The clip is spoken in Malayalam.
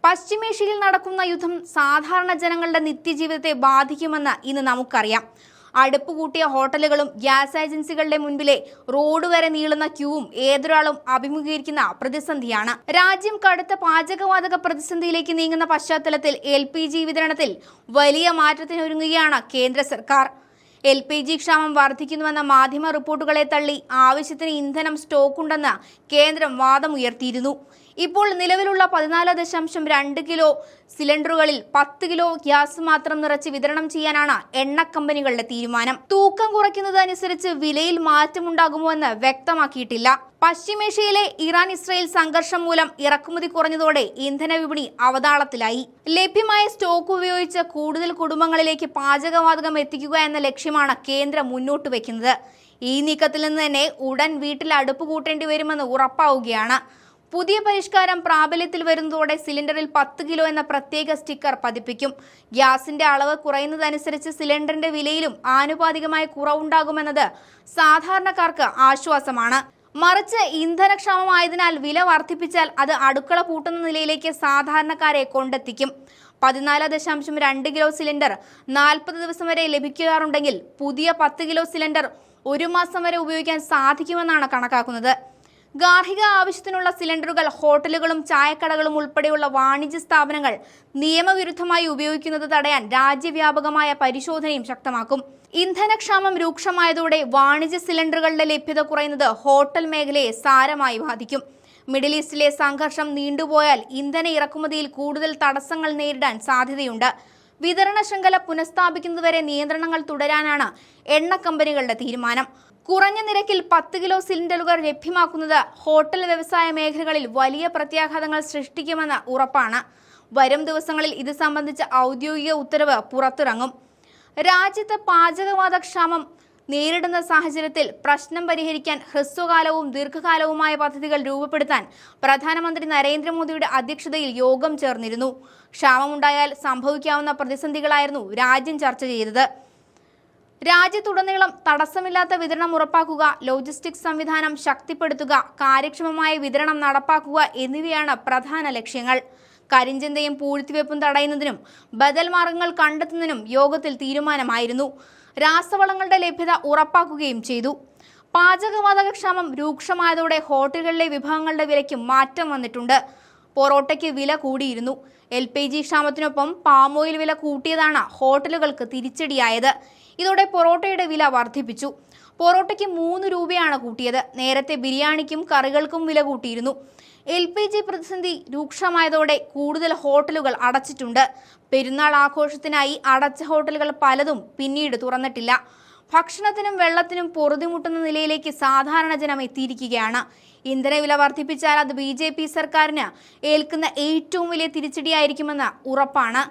പശ്ചിമേഷ്യയിൽ നടക്കുന്ന യുദ്ധം സാധാരണ ജനങ്ങളുടെ നിത്യജീവിതത്തെ ബാധിക്കുമെന്ന് ഇന്ന് നമുക്കറിയാം. അടുപ്പ് കൂട്ടിയ ഹോട്ടലുകളും ഗ്യാസ് ഏജൻസികളുടെ മുൻപിലെ റോഡ് വരെ നീളുന്ന ക്യൂവും ഏതൊരാളും അഭിമുഖീകരിക്കുന്ന പ്രതിസന്ധിയാണ്. രാജ്യം കടുത്ത പാചകവാതക പ്രതിസന്ധിയിലേക്ക് നീങ്ങുന്ന പശ്ചാത്തലത്തിൽ LPG വിതരണത്തിൽ വലിയ മാറ്റത്തിനൊരുങ്ങുകയാണ് കേന്ദ്ര സർക്കാർ. LPG ക്ഷാമം വർദ്ധിക്കുന്നുവെന്ന മാധ്യമ റിപ്പോർട്ടുകളെ തള്ളി ആവശ്യത്തിന് ഇന്ധനം സ്റ്റോക്കുണ്ടെന്ന് കേന്ദ്രം വാദമുയർത്തിയിരുന്നു. ഇപ്പോൾ നിലവിലുള്ള 14.2 കിലോ സിലിണ്ടറുകളിൽ 10 കിലോ ഗ്യാസ് മാത്രം നിറച്ച് വിതരണം ചെയ്യാനാണ് എണ്ണ കമ്പനികളുടെ തീരുമാനം. തൂക്കം കുറയ്ക്കുന്നതനുസരിച്ച് വിലയിൽ മാറ്റമുണ്ടാകുമോ എന്ന് വ്യക്തമാക്കിയിട്ടില്ല. പശ്ചിമേഷ്യയിലെ ഇറാൻ-ഇസ്രായേൽ സംഘർഷം മൂലം ഇറക്കുമതി കുറഞ്ഞതോടെ ഇന്ധന വിപണി അവതാളത്തിലായി. ലഭ്യമായ സ്റ്റോക്ക് ഉപയോഗിച്ച് കൂടുതൽ കുടുംബങ്ങളിലേക്ക് പാചകവാതകം എത്തിക്കുക എന്ന ലക്ഷ്യമാണ് കേന്ദ്രം മുന്നോട്ട് വയ്ക്കുന്നത്. ഈ നീക്കത്തിൽ നിന്ന് തന്നെ ഉടൻ വീട്ടിൽ അടുപ്പ് കൂട്ടേണ്ടി വരുമെന്ന് ഉറപ്പാവുകയാണ്. പുതിയ പരിഷ്കാരം പ്രാബല്യത്തിൽ വരുന്നതോടെ സിലിണ്ടറിൽ 10 കിലോ എന്ന പ്രത്യേക സ്റ്റിക്കർ പതിപ്പിക്കും. ഗ്യാസിന്റെ അളവ് കുറയുന്നതനുസരിച്ച് സിലിണ്ടറിന്റെ വിലയിലും ആനുപാതികമായ കുറവുണ്ടാകുമെന്നത് സാധാരണക്കാർക്ക് ആശ്വാസമാണ്. മറിച്ച് ഇന്ധനക്ഷാമമായതിനാൽ വില വർദ്ധിപ്പിച്ചാൽ അത് അടുക്കള പൂട്ടുന്ന നിലയിലേക്ക് സാധാരണക്കാരെ കൊണ്ടെത്തിക്കും. 14.2 കിലോ സിലിണ്ടർ 40 ദിവസം വരെ ലഭിക്കാറുണ്ടെങ്കിൽ പുതിയ 10 കിലോ സിലിണ്ടർ 1 മാസം വരെ ഉപയോഗിക്കാൻ സാധിക്കുമെന്നാണ് കണക്കാക്കുന്നത്. ഗാർഹിക ആവശ്യത്തിനുള്ള സിലിണ്ടറുകൾ ഹോട്ടലുകളും ചായക്കടകളും ഉൾപ്പെടെയുള്ള വാണിജ്യ സ്ഥാപനങ്ങൾ നിയമവിരുദ്ധമായി ഉപയോഗിക്കുന്നത് തടയാൻ രാജ്യവ്യാപകമായ പരിശോധനയും ശക്തമാക്കും. ഇന്ധനക്ഷാമം രൂക്ഷമായതോടെ വാണിജ്യ സിലിണ്ടറുകളുടെ ലഭ്യത കുറയുന്നത് ഹോട്ടൽ മേഖലയെ സാരമായി ബാധിക്കും. മിഡിൽ ഈസ്റ്റിലെ സംഘർഷം നീണ്ടുപോയാൽ ഇന്ധന ഇറക്കുമതിയിൽ കൂടുതൽ തടസ്സങ്ങൾ നേരിടാൻ സാധ്യതയുണ്ട്. വിതരണ ശൃംഖല പുനഃസ്ഥാപിക്കുന്നതുവരെ നിയന്ത്രണങ്ങൾ തുടരാനാണ് എണ്ണ കമ്പനികളുടെ തീരുമാനം. കുറഞ്ഞ നിരക്കിൽ 10 കിലോ സിലിണ്ടറുകൾ ലഭ്യമാക്കുന്നത് ഹോട്ടൽ വ്യവസായ മേഖലകളിൽ വലിയ പ്രത്യാഘാതങ്ങൾ സൃഷ്ടിക്കുമെന്ന് ഉറപ്പാണ്. വരും ദിവസങ്ങളിൽ ഇത് സംബന്ധിച്ച ഔദ്യോഗിക ഉത്തരവ് പുറത്തിറങ്ങും. രാജ്യത്ത് പാചകവാതകക്ഷാമം നേരിടുന്ന സാഹചര്യത്തിൽ പ്രശ്നം പരിഹരിക്കാൻ ഹ്രസ്വകാലവും ദീർഘകാലവുമായ പദ്ധതികൾ രൂപപ്പെടുത്താൻ പ്രധാനമന്ത്രി നരേന്ദ്രമോദിയുടെ അധ്യക്ഷതയിൽ യോഗം ചേർന്നിരുന്നു. ക്ഷാമമുണ്ടായാൽ സംഭവിക്കാവുന്ന പ്രതിസന്ധികളായിരുന്നു രാജ്യം ചർച്ച ചെയ്തത്. രാജ്യത്തുടനീളം തടസ്സമില്ലാത്ത വിതരണം ഉറപ്പാക്കുക, ലോജിസ്റ്റിക്സ് സംവിധാനം ശക്തിപ്പെടുത്തുക, കാര്യക്ഷമമായ വിതരണം നടപ്പാക്കുക എന്നിവയാണ് പ്രധാന ലക്ഷ്യങ്ങൾ. കരിഞ്ചന്തയും പൂഴ്ത്തിവെപ്പും തടയുന്നതിനും ബദൽ മാർഗങ്ങൾ കണ്ടെത്തുന്നതിനും യോഗത്തിൽ തീരുമാനമായിരുന്നു. രാസവളങ്ങളുടെ ലഭ്യത ഉറപ്പാക്കുകയും ചെയ്തു. പാചകവാതകക്ഷാമം രൂക്ഷമായതോടെ ഹോട്ടലുകളിലെ വിഭവങ്ങളുടെ വിലയ്ക്ക് മാറ്റം വന്നിട്ടുണ്ട്. പൊറോട്ടയ്ക്ക് വില കൂടിയിരുന്നു. LPG ക്ഷാമത്തിനൊപ്പം പാമോയിൽ വില കൂട്ടിയതാണ് ഹോട്ടലുകൾക്ക് തിരിച്ചടിയായത്. ഇതോടെ പൊറോട്ടയുടെ വില വർദ്ധിപ്പിച്ചു. പൊറോട്ടയ്ക്ക് 3 രൂപയാണ് കൂട്ടിയത്. നേരത്തെ ബിരിയാണിക്കും കറികൾക്കും വില കൂട്ടിയിരുന്നു. LPG പ്രതിസന്ധി രൂക്ഷമായതോടെ കൂടുതൽ ഹോട്ടലുകൾ അടച്ചിട്ടുണ്ട്. പെരുന്നാൾ ആഘോഷത്തിനായി അടച്ച ഹോട്ടലുകൾ പലതും പിന്നീട് തുറന്നിട്ടില്ല. ഭക്ഷണത്തിനും വെള്ളത്തിനും പൊറുതിമുട്ടുന്ന നിലയിലേക്ക് സാധാരണ ജനം എത്തിയിരിക്കുകയാണ്. ഇന്ധനവില വർദ്ധിപ്പിച്ചാൽ അത് BJP സർക്കാരിന് ഏൽക്കുന്ന ഏറ്റവും വലിയ തിരിച്ചടിയായിരിക്കുമെന്ന് ഉറപ്പാണ്.